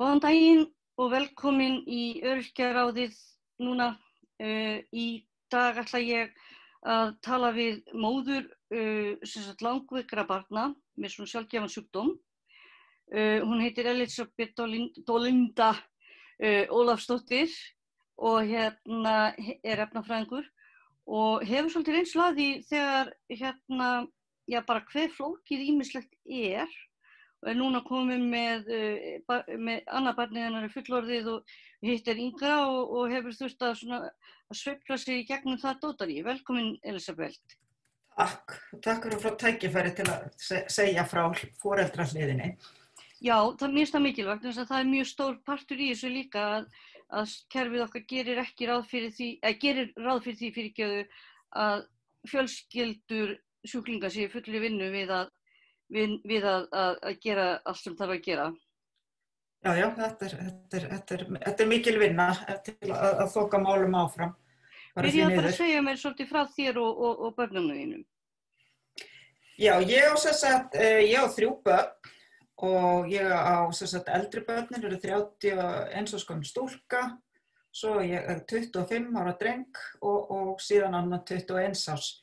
Góðan daginn og velkomin í Öryrkjaráðið núna. Í dag ætla ég að tala við móður langveikra barna með svona sjaldgæfan sjúkdóm. Hún heitir Elísabet Dolinda Ólafsdóttir og er efnafræðingur og hefur svolítið reynslu af því þegar bara hve flókið ýmislegt er. Og er núna komin með annað barnið hennar fullorðið og hitt yngra og hefur þurft að sveifla sig í gegnum það dótarí. Velkomin, Elísabet. Takk fyrir að fá tækifæri til að segja frá foreldrahliðinni. Já, það finnst það mikilvægt, þess að það er mjög stór partur í þessu líka að kerfið okkar gerir ráð fyrir því að fjölskyldur sjúklinga séu fullri vinnu við að gera allt sem þarf að gera. Já, þetta er mikil vinna til að þoka málum áfram. Byrjaðu bara að segja mér svolítið frá þér og börnunum þínum. Já, ég á 3 börn og ég á eldri börnin eru 31 árs gömul stúlka, svo ég er 25 ára dreng og síðan annan 21 árs.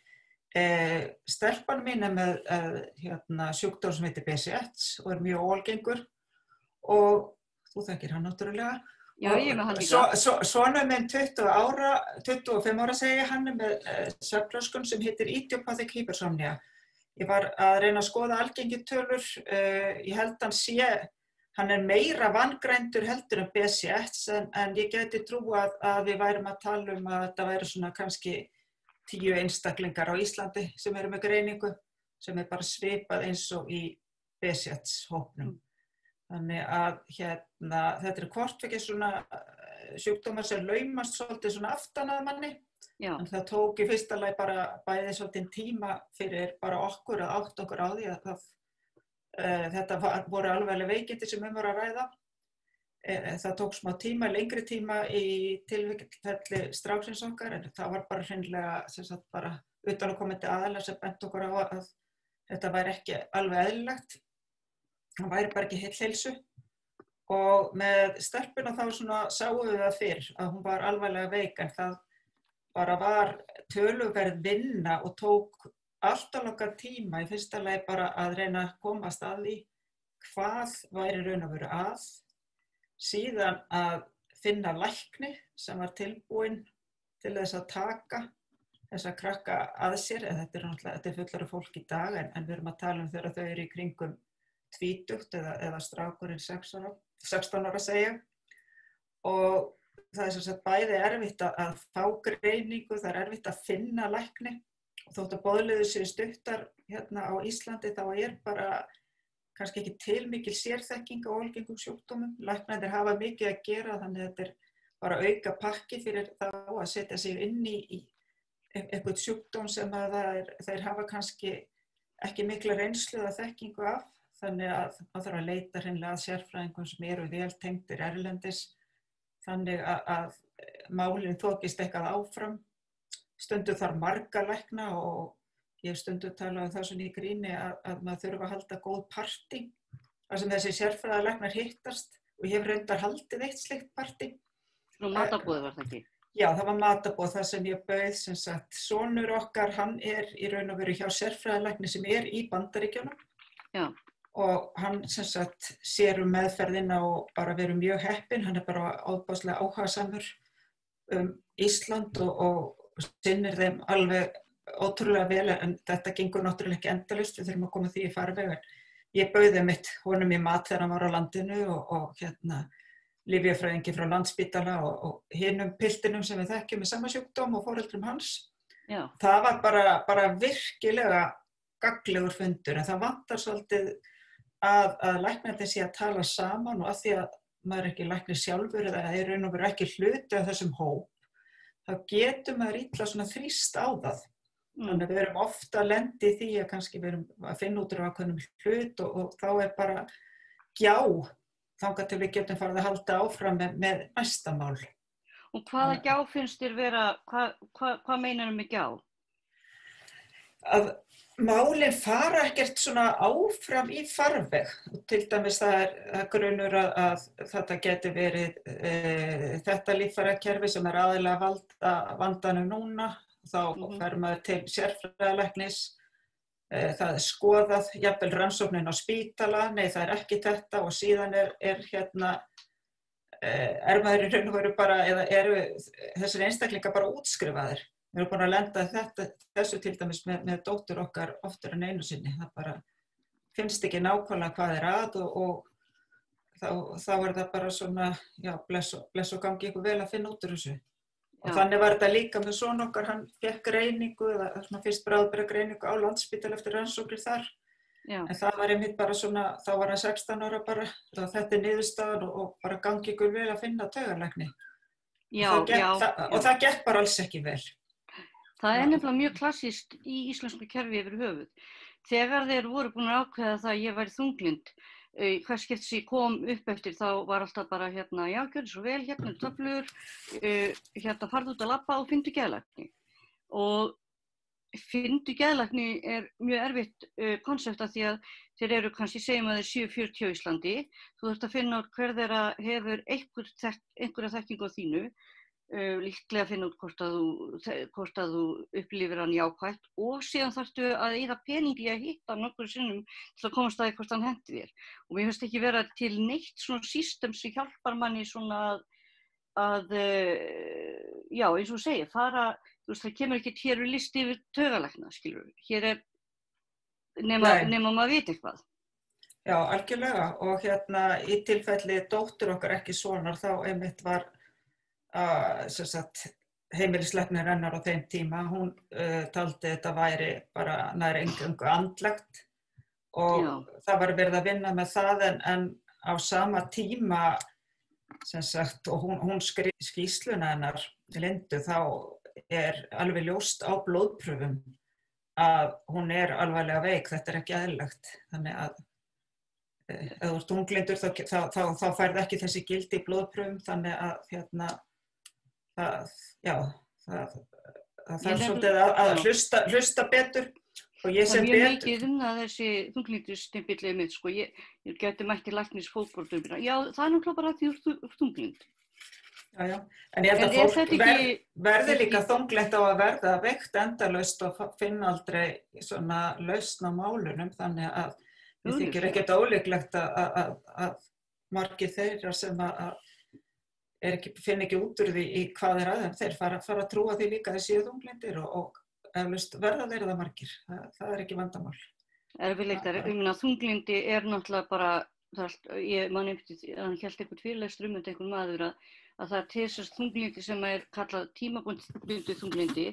Stelpan mín er með sjúkdóm sem heitir BCS og er mjög algengur og þú þekkir hann náttúrulega. Já, ég er með hann líka. Sonur minn 25 ára segi ég, hann er með svefnröskun sem heitir idiopathic hypersomnia. Ég var að reyna að skoða algengitölur, ég held hann er meira vangrændur heldur en BCS en ég geti trúa að við værum að tala að þetta væri svona kannski 10 einstaklingar á Íslandi sem eru með greiningu, sem er bara svipað eins og í BCS-hópnum. Þannig að þetta er hvortvekja svona sjúkdómar sem laumast svolítið svona aftan að manni. Já. En það tók í fyrsta lagi bara bæði svolítið tíma fyrir bara okkur að átta okkur á því að þetta voru alveglega veikindi sem var að ræða. Það tók smá tíma, lengri tíma í tilfelli stráksins okkar, en það var bara hreinlega bara utanaðkomandi aðilar sem benti okkur á að þetta væri ekki alveg eðlilegt. Það væri bara ekki heill heilsu. Og með stelpuna þá sáum við það fyrr að hún var alvarlega veik, en það bara var töluverð vinna og tók alltaf langan tíma í fyrsta lagi bara að reyna að komast að því hvað væri raun og veru að. Síðan að finna lækni sem var tilbúinn til þess að taka þessa krakka að sér. Þetta er fullari fólk í dag en við erum að tala þegar þau eru í kringum 20 eða strákurinn 16 ára segja. Og það er bæði erfitt að fá greiningu, það er erfitt að finna lækni. Og þótt að boðleiðir séu stuttar hérna á Íslandi þá er bara kannski ekki til mikil sérþekking á algengum sjúkdómum. Læknarnir hafa mikið að gera, þannig að þetta er bara auka pakki fyrir þá að setja sig inn í eitthvað sjúkdóm sem þeir hafa kannski ekki mikla reynslu eða þekkingu af. Þannig að það þarf að leita hreinlega að sérfræðingum sem eru vel tengdir erlendis. Þannig að málin þokist eitthvað áfram. Stundum þarf marga lækna og ég hef stundum talað það svona í gríni að maður þurfa að halda góð partí þar sem þessi sérfræðilæknar hittast og ég hef reyndar haldið eitt slíkt partí. Svona matarboð var það ekki? Já, það var matarboð þar sem ég bauð sonur okkar, hann er í raun og veru hjá sérfræðilækni sem er í Bandaríkjunum. Já. Og hann sér meðferðina og bara verið mjög heppinn, hann er bara ofboðslega áhugasamur Ísland og sinnir þeim alveg ótrúlega vel, en þetta gengur náttúrulega ekki endalaust, við þurfum að koma því í farveg. Ég bauði honum í mat þegar hann var á landinu og lyfjafræðingi frá Landspítala og hinum piltinum sem við þekkjum með sama sjúkdóm og foreldrum hans. Já. Það var bara virkilega gagnlegur fundur, en það vantar svolítið að læknarnir sé að tala saman og að því að maður er ekki læknir sjálfur eða er raun og veru ekki hluti af þessum hóp, þá getur maður illa þrýst á það. Þannig að við erum ofta að lenda í því að kannski við erum að finna út úr ákveðnum hlut og þá er bara gjá þangað til við getum farið að halda áfram með næsta mál. Og hvaða gjá finnst þér vera, hvað meinarðu með gjá? að málin fara ekkert svona áfram í farveg. Til dæmis það er grunur að þetta geti verið þetta líffærakerfi sem er aðallega valda vandanum núna. Þá fer maður til sérfræðilæknis, það er skoðað, jafnvel rannsóknin á spítala, nei það er ekki þetta og síðan er maður í raun og veru bara, eða eru þessir einstaklingar bara útskrifaðir. Við erum búin að lenda þessu til dæmis með dóttur okkar oftar en einu sinni. Það bara finnst ekki nákvæmlega hvað er að og þá er það bara svona, já, bless og gangi ykkur vel að finna út úr þessu. Og þannig var þetta líka með son okkar, hann fékk greiningu, eða svona fyrst bráðbera greiningu á Landspítala eftir rannsóknir þar. Já. En það var einmitt bara svona, þá var hann 16 ára bara, og þetta er niðurstaðan og bara gangi ykkur vel að finna taugalækni. Og það gekk bara alls ekki vel. Það er nefnilega mjög klassískt í íslensku kerfi yfir höfuð. Þegar þeir voru búin að ákveða það að ég væri þunglynd, hvers skipti sem ég kom upp eftir þá var alltaf bara já, gjörðu svo vel, hérna er töflur, farðu út að labba og fyndu geðlækni. Og fyndu geðlækni er mjög erfitt konsept af því að þeir eru kannski, segjum að þeir 740 á Íslandi, þú þurft að finna út hver þeirra hefur einhverja þekkingu á þínu, líklega að finna út hvort að þú upplifir hann jákvætt og síðan þarftu að eyða peningi að hitta nokkur sinnum til að komast að hvort hann hendi þér. Og mér finnst ekki vera til neitt svona system sem hjálpar manni svona að já, eins og segja, það kemur ekki hér listi yfir taugalækna, skilur. Hér er nema maður veit eitthvað. Já, algjörlega. Og í tilfelli dóttur okkar ekki sonar þá einmitt var heimilislæknir hennar á þeim tíma, hún taldi þetta væri bara nær eingöngu andlegt og það var verið að vinna með það en á sama tíma og hún skýrsluna hennar Lindu þá er alveg ljóst á blóðprufum að hún er alvarlega veik, þetta er ekki eðlilegt. Þannig að ef þú ert þunglyndur þá færð ekki þessi gildi í blóðprufum, þannig að það þarf svolítið að hlusta betur og ég sem betur. Það er mjög mikið að þessi þunglyndisstimpill mitt, sko, ég gæti mætti læknis fótboltum. Já, það er náttúrulega bara því þú ert þunglynd. Já, en ég held að fólk verði líka þunglynt á að verða veikt endalaust og finna aldrei svona lausn á málunum, þannig að ég þykir ekkert ólíklegt að margir þeirra sem finna ekki út úr því í hvað er aðeins, þeir fara að trúa því líka að þeir séu þunglyndir og eflaust verða þeir það margir, það er ekki vandamál. Erfiðleikar, ég meina þunglyndi er náttúrulega bara, ég man eftir, hann hélt einhvern fyrirlestur um þetta einhvern maður að það er til þess þunglyndi sem er kallað tímabundið þunglyndi,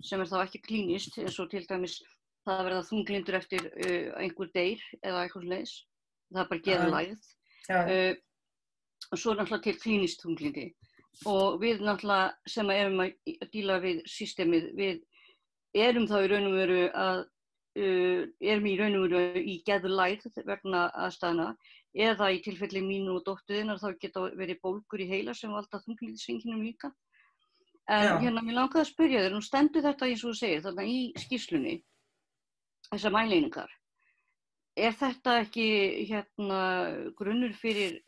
sem er þá ekki klínist, eins og til dæmis það að verða þunglyndur eftir einhver deyr eða eitthvað svoleiðis, það er bara geðlægð. Og svo er náttúrulega til klínist þunglyndi og við náttúrulega sem erum að díla við systemið, við erum þá í raun og veru í geðlægð vegna aðstæðna eða í tilfelli mínu og dóttuðinnar þá geta verið bólgur í heila sem valda þunglyndiseinkennum líka. En mér langaði að spyrja þér, nú stendur þetta eins og þú segir þarna í skýrslunni, þessar mæleiningar. Er þetta ekki grunnur fyrir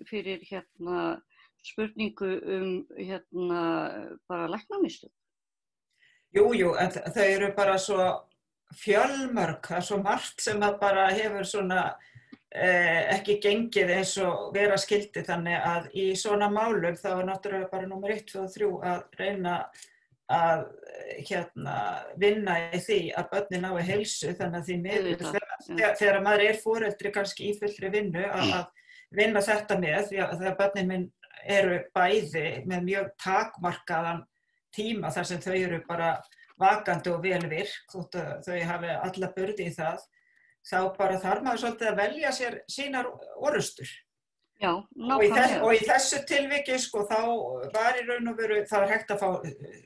spurningu bara læknamistök? Jú, en þau eru bara svo fjölmörg, það er svo margt sem að bara hefur svona ekki gengið eins og vera skildi, þannig að í svona málum þá er náttúrulega bara númer 1, 2 og 3 að reyna að vinna í því að börnin nái heilsu, þannig að því miður þegar maður er foreldri kannski í fullri vinnu að vinna þetta með, því að þegar börnin minn eru bæði með mjög takmarkaðan tíma þar sem þau eru bara vakandi og vel virk, þótt að þau hafi alla burði í það, þá bara þarf maður svolítið að velja sér sínar orrustur. Já, nákvæmlega. Og í þessu tilviki, sko, þá var í raun og veru, það var hægt að fá,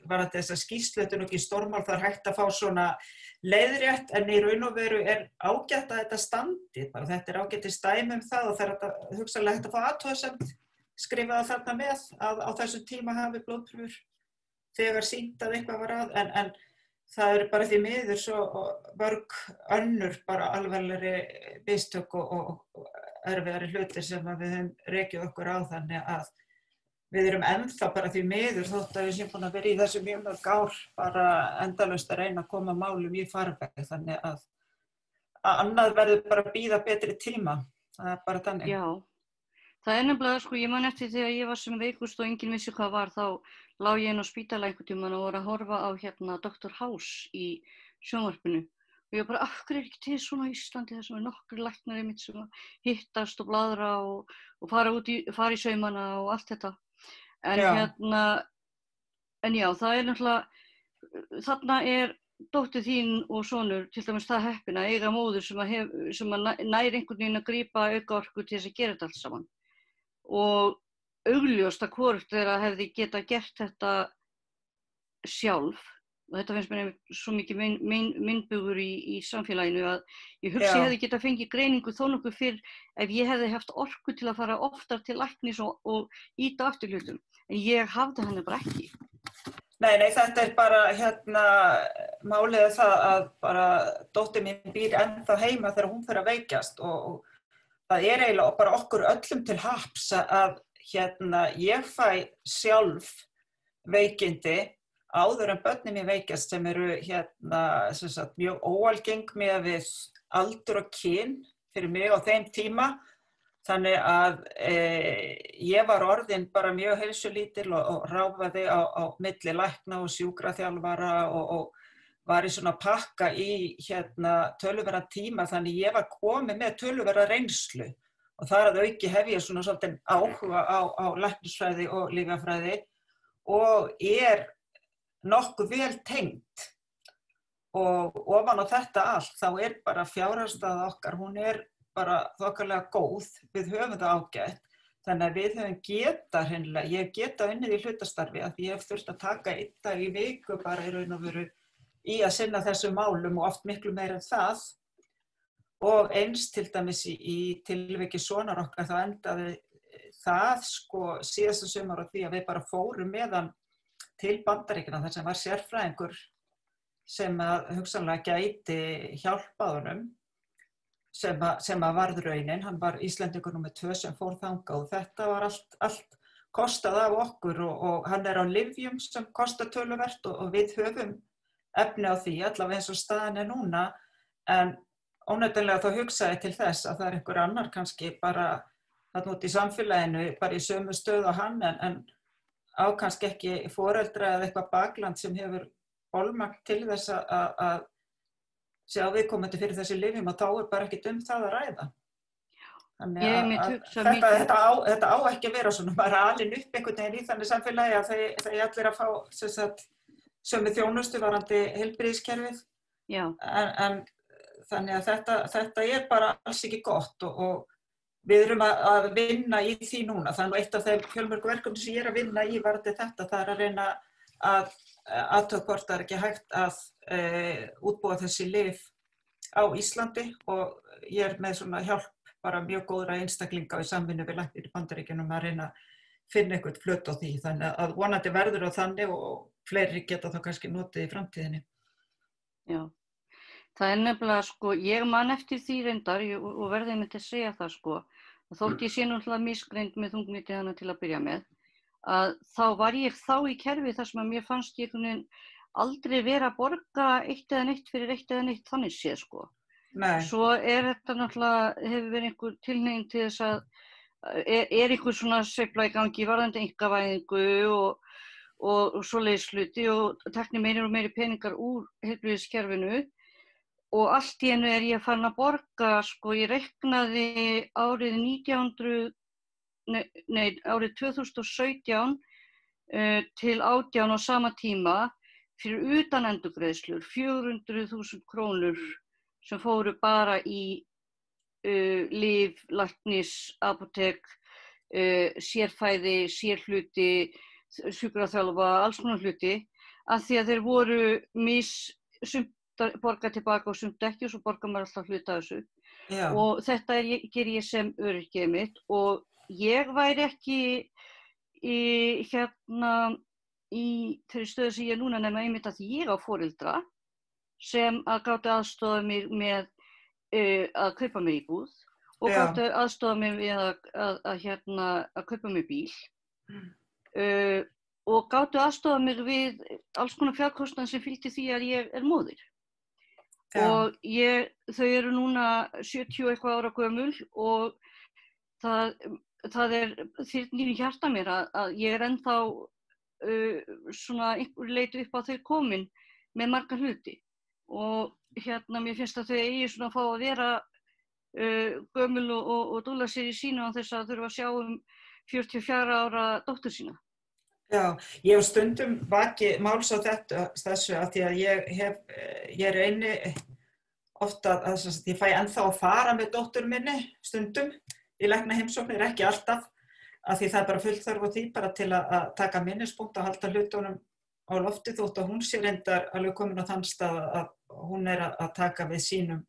var þetta þess að skýrslutun og í stórmál, það var hægt að fá svona leiðrétt, en í raun og veru er ágætt að þetta standi, bara þetta er ágætt dæmi um það og það er hugsanlega hægt að fá athugasemd skrifaða þarna með að á þessum tíma hafi blóðprufur þegar sýnt að eitthvað var að, en það eru bara því miður svo mörg önnur bara alvarlegri mistök og erfiðari hlutir sem að við höfum rekið okkur á, þannig að við erum ennþá bara því miður þótt að við séum búin að vera í þessu mjög mörg ár bara endalaust að reyna að koma málum í farveg, þannig að annað verður bara að bíða betri tíma, það er bara þannig. Já, það er nefnilega, sko, ég man eftir þegar ég var sem veikust og enginn vissi hvað var, þá lá ég inn á spítala einhvern tímann og var að horfa á Dr. House í sjónvarpinu. Og ég bara, af hverju ekki til svona á Íslandi þar sem nokkrir læknar einmitt sem hittast og bladra og fara í saumana og allt þetta. En en já, það er náttúrulega, þarna er dóttir þín og sonur til dæmis það heppin að eiga móður sem að nær einhvern veginn að grípa aukaorku til þess að gera þetta allt saman. Og augljóst að hvorugt þeirra hefði getað gert þetta sjálf. Og þetta finnst mér svo mikið myndbugur í samfélaginu að ég hugsi ég hefði getað fengið greiningu þó nokkuð fyrr ef ég hefði haft orku til að fara oftar til læknis og ýta aftur hlutum. En ég hafði henni bara ekki. Nei, þetta er bara málið er það að bara dóttir mín býr ennþá heima þegar hún fer að veikjast og það er eiginlega bara okkur öllum til happs að ég fæ sjálf veikindi áður en börnin mér veikjast sem eru sem sagt, mjög óalgeng með við aldur og kyn fyrir mig á þeim tíma. Þannig að ég var orðin bara mjög heilsulítil og ráfaði á milli lækna og sjúkraþjálfara og var í svona pakka í töluverðan tíma, þannig ég var komin með töluverða reynslu og þar að auki hef ég svona svolítið áhuga á læknisfræði og lyfjafræði og nokkuð vel tengd og ofan á þetta allt þá bara fjárhagsstaða okkar, hún bara þokkalega góð, við höfum það ágætt, þannig að við höfum getað hreinlega, ég hef getað unnið í hlutastarfi að ég hef þurft að taka 1 dag í viku bara í raun og veru í að sinna þessum málum og oft miklu meira en það og eins til dæmis í tilviki sonar okkar þá endaði það síðasta sumar á því að við bara fórum með hann til Bandaríkjanna þar sem var sérfræðingur sem að hugsanlega gæti hjálpað honum sem að varð raunin, hann var Íslendingur númer 2 sem fór þangað og þetta var allt kostað af okkur og hann á lyfjum sem kostar töluvert og við höfum efni á því, allavega eins og staðan núna, en óneitanlega þá hugsaði til þess að það einhver annar kannski bara þarna út í samfélaginu, bara í sömu stöðu á hann en á kannski ekki foreldra eða eitthvað bakland sem hefur bolmagn til þess að sjá viðkomandi fyrir þessi lyfjum og þá bara ekkert það að ræða. Þannig að þetta á ekki að vera svona bara alin upp einhvern veginn í þannig samfélagi að þeir allir að fá sömu þjónustu varandi heilbrigðiskerfið. En þannig að þetta bara alls ekki gott og við erum að vinna í því núna. Það eitt af þeim fjölmörgu verkefni sem ég að vinna í varðandi þetta, það að reyna að athuga hvort það ekki hægt að útbúa þessi lyf á Íslandi og ég með svona hjálp bara mjög góðra einstaklinga í samvinnu við læknir í Bandaríkjunum að reyna að finna eitthvað flöt á því. Þannig að vonandi verður á þannig og fleiri geta þá kannski notið í framtíðinni. Já. Það er nefnilega, ég man eftir því reyndar og verði með til að segja það, og þótt ég sé náttúrulega misgreind með þunglyndi hana til að byrja með, að þá var ég í kerfi þar sem að mér fannst ég aldrei vera að borga eitt eða neitt fyrir eitt eða neitt þannig séð, Nei. Svo þetta náttúrulega hefur verið einhver tilhneiging til þess að einhver svona sveifla í gangi varðandi einkavæðingu og svoleiðis hluti og tekni meiri og meiri peningar úr heilbrigðiskerfinu. Og allt í einu ég farin að borga, ég reiknaði árið 2017 til 18 á sama tíma fyrir utan endurgreiðslur, 400.000 krónur sem fóru bara í lyf, læknis, apótek, sérfæði, sérhluti, sjúkraþjálfa, alls konar hluti, af því að þeir voru borga tilbaka og sumt ekki og svo borgar maður alltaf hluta af þessu. Já. Og þetta ger ég sem öryrkið mitt og ég væri ekki í þeirri stöðu sem ég er núna nema einmitt að ég á foreldra sem að gátu aðstoða mig með að kaupa mig íbúð og Já. gátu aðstoða mig við að kaupa mig bíl og gátu aðstofa mig við alls konar fjárkostnað sem fylgdi því að ég móðir. Já. Og þau eru núna 70 eitthvað ára gömul og það þyrnir í hjarta mér að ég ennþá svona einhver leiti upp á þau komin með marga hluti. Og mér finnst að þau eigi svona að fá að vera gömul og dúlla sér í sínu á þess að þurfa að sjá 44 ára dóttur sína. Já, ég hef stundum vakið máls á þessu af því að ég reyni ofta að ég fæ ennþá að fara með dóttur minni stundum í læknaheimsóknir, ekki alltaf, af því það er bara fullt þörf á því bara til að taka minnispunkt og halda hlutunum á lofti þótt að hún sé reyndar alveg komin á þann stað að hún að taka við sínum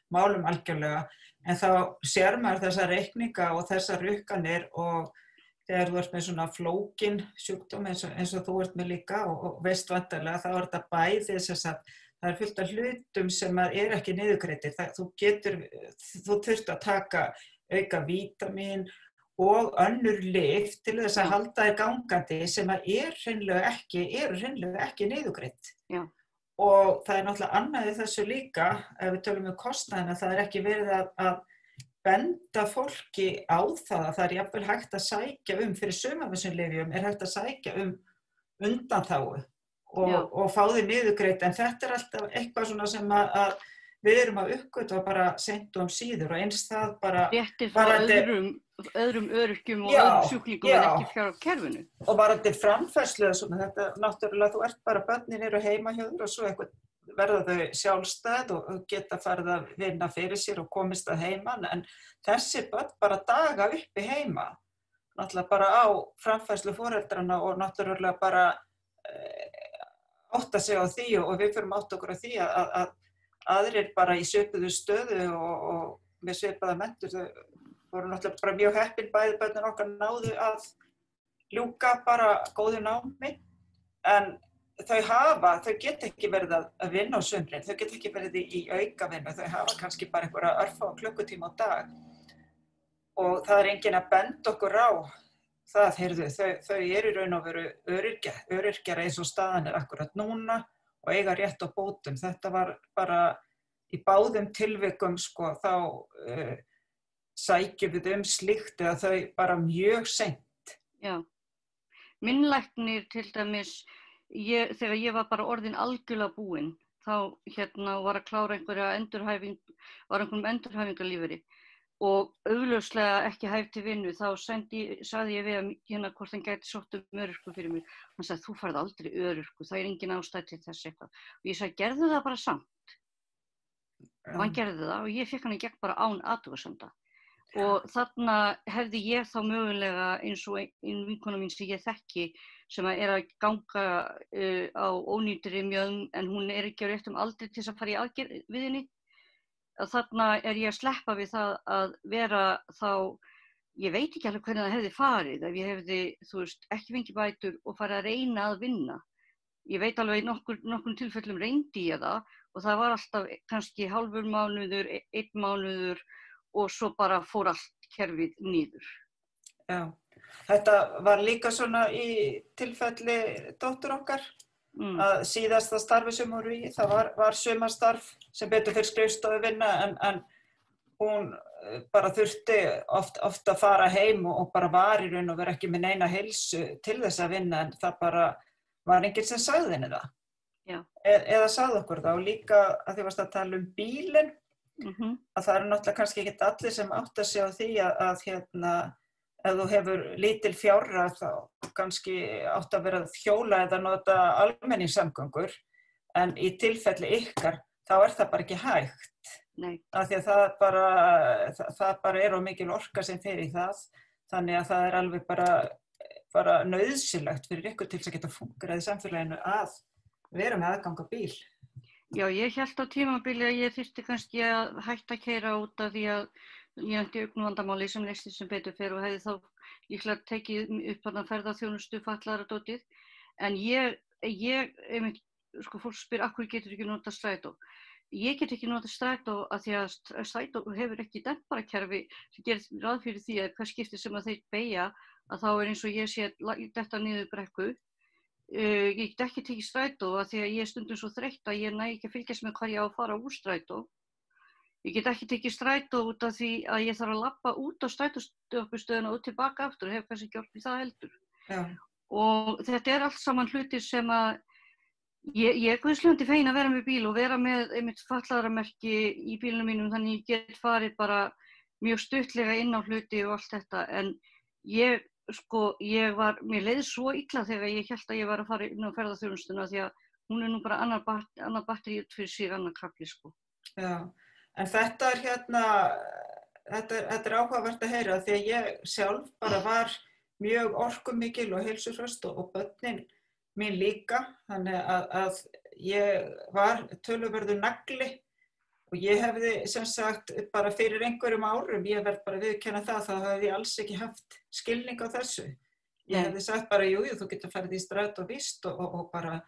málum algjörlega. En þá sér maður þessa reikninga og þessar rukkanir og þegar þú ert með svona flókin sjúkdóm eins og þú ert með líka og veist vantarlega þá er þetta bæði þess að það er fullt af hlutum sem er ekki niðurgreiddir. Þú þurft að taka auka vítamín og önnur lyf til þess að halda þér gangandi sem eru hreinlega ekki niðurgreidd. Já. Og það er náttúrulega annað í þessu líka, ef við tölum um kostnaðina, það er ekki verið að benda fólki á það er jafnvel hægt að sækja fyrir sum af þessum lyfjum hægt að sækja undanþágu og fá þau niðurgreidd, en þetta er alltaf eitthvað svona sem að við erum að uppgötva bara seint og síður og eins það bara réttir frá öðrum öryrkjum og öðrum sjúklingum en ekki fjár á kerfinu. Og varandi framfærslu svona, þetta náttúrulega þú ert bara börnin eru heima hjá þér og svo eitthvað verða þau sjálfstæð og geta farið að vinna fyrir sér og komist að heiman, en þessi börn bara daga uppi heima, náttúrulega bara á framfærslu foreldrana og náttúrulega bara átta sig á því og við fyrir átta okkur á því að aðrir bara í svipuðu stöðu og með svipaða menntun, þau voru náttúrulega bara mjög heppin bæði börnin okkar náðu að ljúka bara góðu námi, en þau geta ekki verið að vinna á sumrin, þau geta ekki verið í aukavinnu, þau hafa kannski bara einhverja örfáa klukkutíma á dag og það er enginn að benda okkur á það, heyrðu, þau eru í raun og veru öryrkjar eins og staðan er akkurat núna og eiga rétt á bótum. Þetta var bara í báðum tilvikum sko, þá sækjum við slíkt eða þau bara mjög seint. Já, minn læknir til dæmis, þegar ég var bara orðin algjörlega búin, þá var að klára var einhverjum endurhæfingarlífeyri og augljóslega ekki hæf til vinnu, þá sagði ég við hann hvort hann gæti sótt örorku fyrir mig. Hann sagði, þú færð aldrei örorku, það er engin ástæða til þess eitthvað. Og ég sagði, gerðu það bara samt. Og hann gerði það og ég fékk hann í gegn bara án athugasemda. Og þarna hefði ég þá mögulega eins og einn vinkona mín sem ég þekki sem að ganga á ónýtri mjöðum en hún ekki á réttum aldri til þess að fara í aðgerð við henni. Þarna ég að sleppa við það að vera þá, ég veit ekki alveg hvernig það hefði farið ef ég hefði, ekki fengið bætur og farið að reyna að vinna. Ég veit alveg í nokkrum tilfellum reyndi ég það og það var alltaf kannski hálfur mánuður, 1 mánuður og svo bara fór allt kerfið niður. Já, þetta var líka svona í tilfelli dóttur okkar. Að síðasta starfi sem hún í, það var sumarstarf sem betur fyrir skrifstofuvinna en hún bara þurfti oft að fara heim og bara var í raun og vera ekki með neina heilsu til þess að vinna en það bara var enginn sem sagði henni það. Já. Eða sagði okkur það og líka að þið varst að tala um bílinn, að það náttúrulega kannski ekki allir sem átta sig á því að ef þú hefur lítil fjárhag þá kannski átt að vera að hjóla eða nota almenningssamgöngur en í tilfelli ykkar þá er það bara ekki hægt. Nei. Af því að það bara er of mikil orka sem fer í það, þannig að það er alveg bara nauðsynlegt fyrir ykkur til þess að geta fungerað í samfélaginu að vera með aðgang á bíl. Já, ég hélt á tímabili að ég þyrfti kannski að hætta að keyra út af því að ég ætti augnavandamáli sem leystist sem betur fer og hefði þá líklega tekið upp ferðaþjónustu fatlaðra dótið. En ég sko fólk spyr, af hverju getur ekki notað strætó? Ég get ekki notað strætó af því að strætó hefur ekki demparakerfi sem gerir ráð fyrir því að hvað skiptir sem að þeir beygja, að þá eins og ég sé detta niður brekku. Ég get ekki tekið strætó af því að ég stundum svo þreytt að ég næ ekki að fylgjast með hvað ég á að fara úr strætó. Ég get ekki tekið strætó út af því að ég þarf að labba út á strætóstöðuna og tilbaka aftur og hef kannski ekki orðið það heldur. Já. Og þetta allt saman hlutir sem að ég guðslandi fegin að vera með bíl og vera með einmitt fatlaðramerki í bílnum mínum, þannig ég get farið bara mjög stuttlega inn á hluti og allt þetta, en mér leið svo illa þegar ég hélt að ég var að fara inn á ferðaþjónustuna því að hún nú bara annar batteri út fyrir sig, annar kafli, sko. Já, en þetta þetta áhugavert að heyra því að ég sjálf bara var mjög orkumikil og heilsuhraust og börnin mín líka, þannig að ég var töluverður nagli og ég hefði sem sagt bara fyrir einhverjum árum, ég verð bara viðurkenna það, þá hefði ég alls ekki haft skilning á þessu. Ég hefði sagt bara, jú, þú getur farið í strætó víst og bara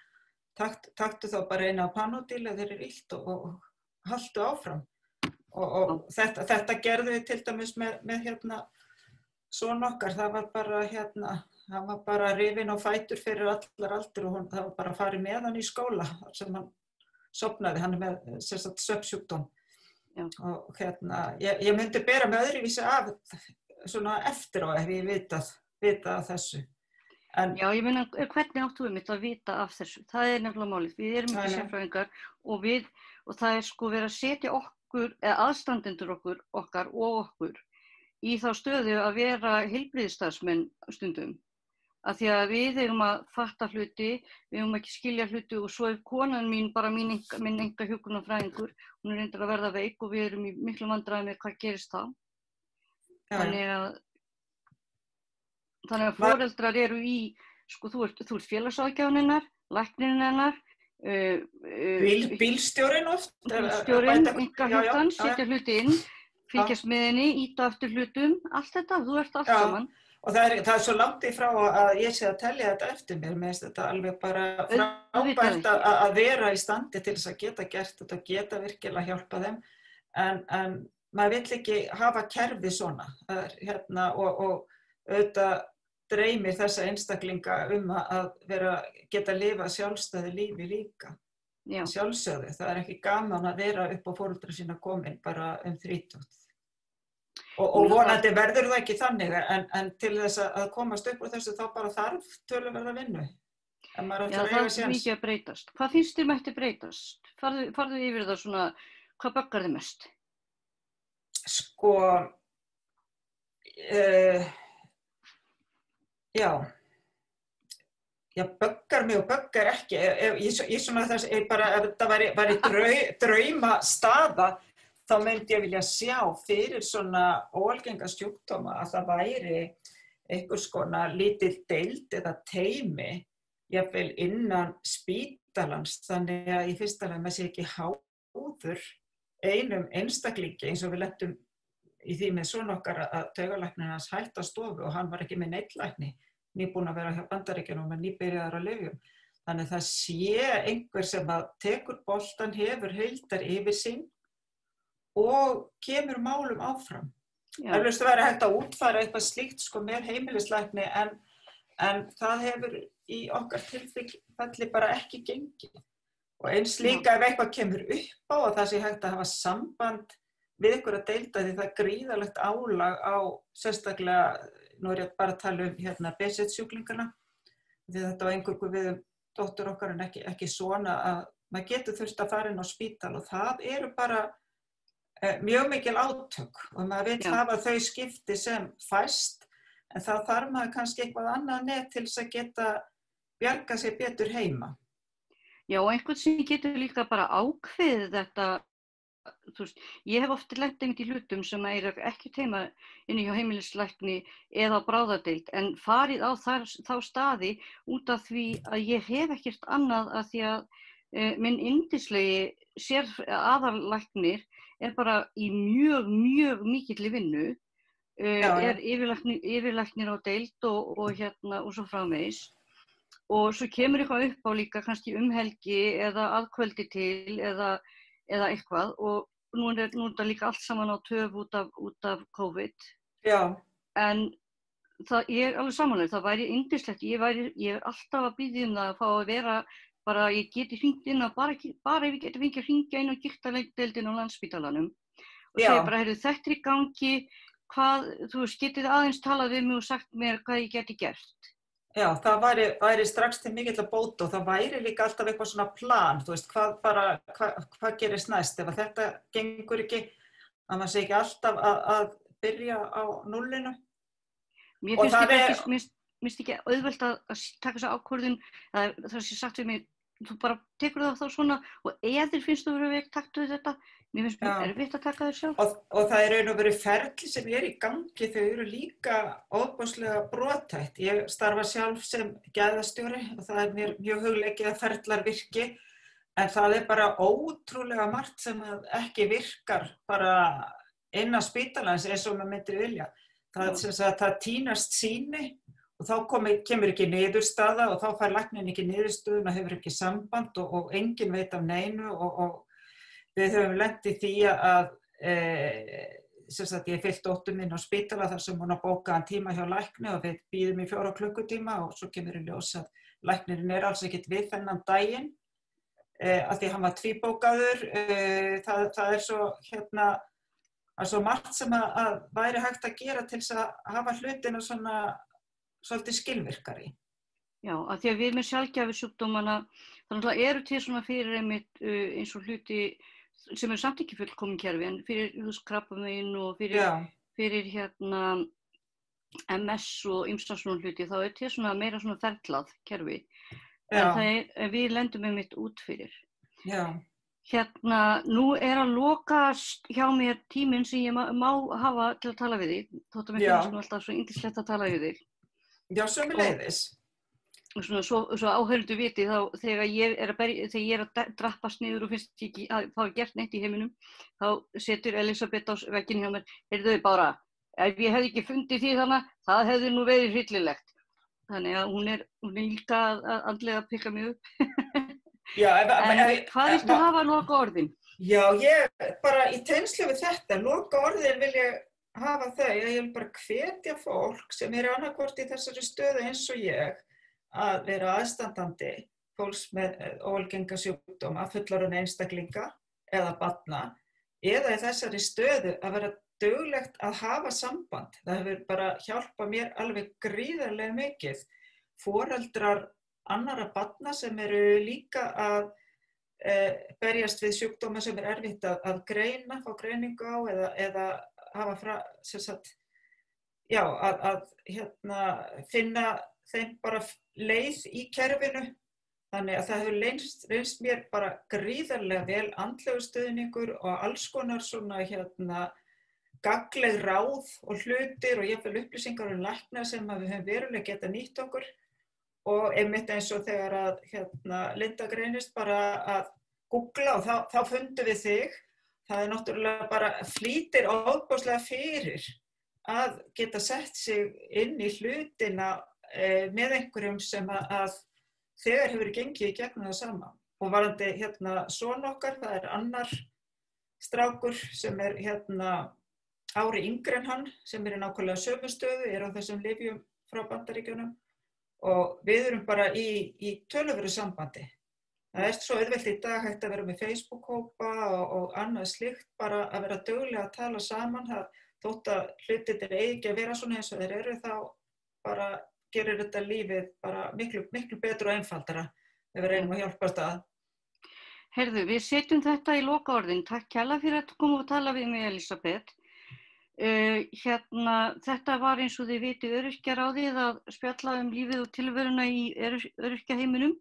taktu þá bara eina á Panodil eða þeir illt og haltu áfram. Og þetta gerðum við til dæmis með son okkar, það var bara hann var bara rifinn á fætur fyrir allar aldur og það var bara að fara með hann í skóla sem hann sofnaði, hann með svefnsjúkdóm. Og ég myndi bera með öðruvísi af svona eftir á ef ég vitað af þessu. Já, ég meina, hvernig áttu við mitt að vita af þessu? Það nefnilega málið. Við erum ekki sérfræðingar og það sko verið að setja okkur, eða aðstandendur okkar og okkur í þá stöðu að vera heilbrigðisstarfsmenn stundum. Af því að við eigum að fatta hluti, við eigum ekki skilja hluti og svo konan mín, bara minn enga hjúkrunarfræðingur, hún reyndar að verða veik og við erum í miklu vandræðum með hvað gerist þá. Þannig að foreldrar eru í, sko, þú ert félagsáðgjafinn hennar, læknirinn hennar, bílstjórinn oft. Bílstjórinn, einkahjútan, setja hluti inn, fylgjast með henni, íta eftir hlutum, allt þetta, þú ert allt saman. Og það er svo langt í frá að ég sé að telja þetta eftir mér, mér finnst þetta alveg bara frábært að vera í standi til þess að geta gert þetta, geta virkilega hjálpa þeim, en maður vill ekki hafa kerfi svona, og auðvitað dreymir þessa einstaklinga að geta lifa sjálfstæðu lífi líka. Já. Sjálfsögðu, það er ekki gaman að vera upp á foreldra sína komin bara 30. Og vonandi verður það ekki þannig, en til þess að komast upp úr þessu þá bara þarf töluverða vinnu. Já, það er mikið að breytast. Hvað finnst þér mætti breytast? Farðu yfir það svona, hvað böggar þið mest? Sko, já, böggar mig og böggar ekki. Ég svona þess, bara ef þetta væri drauma staða, þá myndi ég vilja sjá fyrir svona óalgenga sjúkdóma að það væri einhvers konar lítil deild eða teymi, jafnvel innan spítalans, þannig að í fyrsta lagi maður sé ekki háður einum einstaklingi eins og við lentum í því með son okkar að taugalæknirinn hans hætti á stofu og hann var ekki með neitlækni, nýbúinn að vera hjá Bandaríkjunum og nýbyrjaður á lyfjum. Þannig að það sé einhver sem að tekur boltann, hefur heildar yfirsýn og kemur málum áfram. Það væri hægt að útfæra eitthvað slíkt sko með heimilislækni en það hefur í okkar tilfelli bara ekki gengið. Og eins líka ef eitthvað kemur upp á að það sé hægt að hafa samband við ykkur að deilda því það er gríðarlegt álag á sérstaklega, nú er ég bara að tala um BSH-sjúklingana, því þetta var einhverju við dóttur okkar en ekki svona að maður getur þurft að fara inn á spítal og það eru bara mjög mikil átök og maður vill hafa þau skipti sem fæst en þá þarf maður kannski eitthvað annað net til þess að geta bjarga sér betur heima. Já, og einhvern sem getur líka bara ákveðið þetta, þú veist, ég hef oft lent einmitt í hlutum sem ekki heima inni hjá heimilislækni eða bráðadeild en farið á þá staði út af því að ég hef ekkert annað að því að minn yndislegi aðallæknir er bara í mjög mikilli vinnu, er yfirlæknir á deild og svo framvegis og svo kemur eitthvað upp á líka kannski helgi eða aðkvöldi til eða eitthvað og nú er þetta líka allt saman á töf út af COVID. Já. En ég er alveg samanlega, það væri yndislegt, ég er alltaf að biðja það að fá að vera bara, ég geti hringt inn að bara ef ég geti fengið að hringja inn á gigtardeildina á Landspítalanum og segja bara, heyrðu, þetta í gangi, þú veist, getið aðeins talað við mig og sagt mér hvað ég geti gert. Já, það væri strax til mikill að bóta og það væri líka alltaf eitthvað svona plan, þú veist, hvað gerist næst ef þetta gengur ekki, að maður sé ekki alltaf að byrja á núllinu. Mér finnst ekki auðvelt að taka þessa ákvörðun, það sé sagt við mig, þú bara tekur það þá svona og ef þér finnst þú verið veikt, taktu þetta. Mér finnst mjög erfitt að taka þér sjálf. Og það raun og veru ferli sem í gangi, þau eru líka ofboðslega brothætt. Ég starfa sjálf sem geðastjóri og það mér mjög hugleikið að ferlar virki, en það bara ótrúlega margt sem ekki virkar bara innan spítalans eins og maður myndir vilja. Það tínast sýni og þá kemur ekki niðurstaða og þá fær læknirinn ekki niðurstöðuna, hefur ekki samband og enginn veit af neinu og við höfum lent í því að ég fyllt dóttur minn á spítala þar sem hún á bókaðan tíma hjá lækni og við bíðum í 4 klukkutíma og svo kemur í ljós að læknirinn alls ekkert við þennan daginn af því hann var tvíbókaður. Það svo margt sem að væri hægt að gera til þess að hafa hlutina svona svolítið skilvirkari. Já, af því að við með sjaldgæfu sjúkdómana, þannig að eru til svona fyrir einmitt eins og hluti sem samt ekki fullkomin kerfi, en fyrir krabbamein og fyrir MS og ýmsa svona hluti, þá til svona meira svona ferlað kerfi. En við lendum einmitt út fyrir. Já. Nú að lokast hjá mér tíminn sem ég má hafa til að tala við þig, þótt að mér finnst nú alltaf svo yndislegt að tala við þig. Já, sömuleiðis. Svo áheyrendur viti þá þegar ég er að drappast niður og finnst ekki að það gert neitt í heiminum, þá setur Elisabeth á vegginn hjá mér, heyrðu bara, ef ég hefði ekki fundið því þannig, það hefði nú verið hryllilegt. Þannig að hún er líka að andlega pikka mig upp. Já, hvað viltu hafa að loka orðin? Já, ég bara í tengslum við þetta, loka orðin vil ég hafa þau að ég vil bara hvetja fólk sem annaðhvort í þessari stöðu eins og ég að vera aðstandandi fólks með óalgenga sjúkdóma, fullorðinna einstaklinga eða barna, eða í þessari stöðu að vera duglegt að hafa samband. Það hefur bara hjálpað mér alveg gríðarlega mikið. Foreldrar annarra barna sem eru líka að berjast við sjúkdóma sem erfitt að greina, fá greiningu á eða hafa finna þeim bara leið í kerfinu. Þannig að það hefur reynst mér bara gríðarlega vel andlegur stuðningur og alls konar svona gagnleg ráð og hlutir og jafnvel upplýsingar lækna sem við höfum verulega getað nýtt okkur. Og einmitt eins og þegar að Linda greinist bara að googla og þá fundum við þig. Það náttúrulega bara flýtir ofboðslega fyrir að geta sett sig inn í hlutina með einhverjum sem að þegar hefur gengið í gegnum það sama. Og varðandi son okkar, það annar strákur sem ári yngri en hann, sem í nákvæmlega sömu stöðu, á þessum lyfjum frá Bandaríkjunum og við erum bara í töluverðu sambandi. Það svo auðvelt í dag hægt að vera með Facebook-hópa og annað slíkt, bara að vera duglega að tala saman. Þótt að hlutirnir eigi ekki að vera svona eins og þeir eru, þá bara gerir þetta lífið bara miklu betra og einfaldara ef við reynum að hjálpast að. Heyrðu, við setjum þetta í lokaorðin. Takk kærlega fyrir að koma og tala við mig, Elisabeth. Þetta var eins og þið vitið öryrkjaráðið að spjalla lífið og tilveruna í öryrkjaheiminum.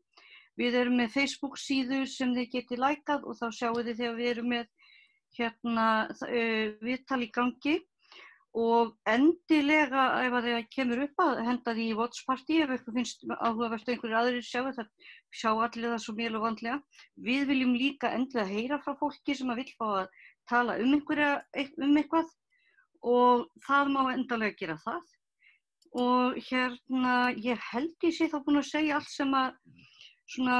Við erum með Facebook síðu sem þið getið lækað og þá sjáu þið þegar við erum með viðtal í gangi og endilega ef það kemur upp að henda því í Watch Party ef eitthvað finnst áhugavert einhverjir aðrir sjá allir það svo mjög og vandlega. Við viljum líka endilega heyra frá fólki sem vill fá að tala eitthvað og það má endilega gera það. og ég held ég sé þá búin að segja allt sem að svona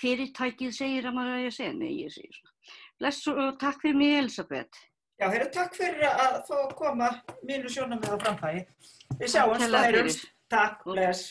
fyrirtækið segir að maður eigi að segja. Nei, ég segi svona. Bless og takk fyrir mig, Elisabeth. Já, takk fyrir að fá að koma mínu sjónarmið á framfæri. Við sjáumst og heyrumst. Takk, bless.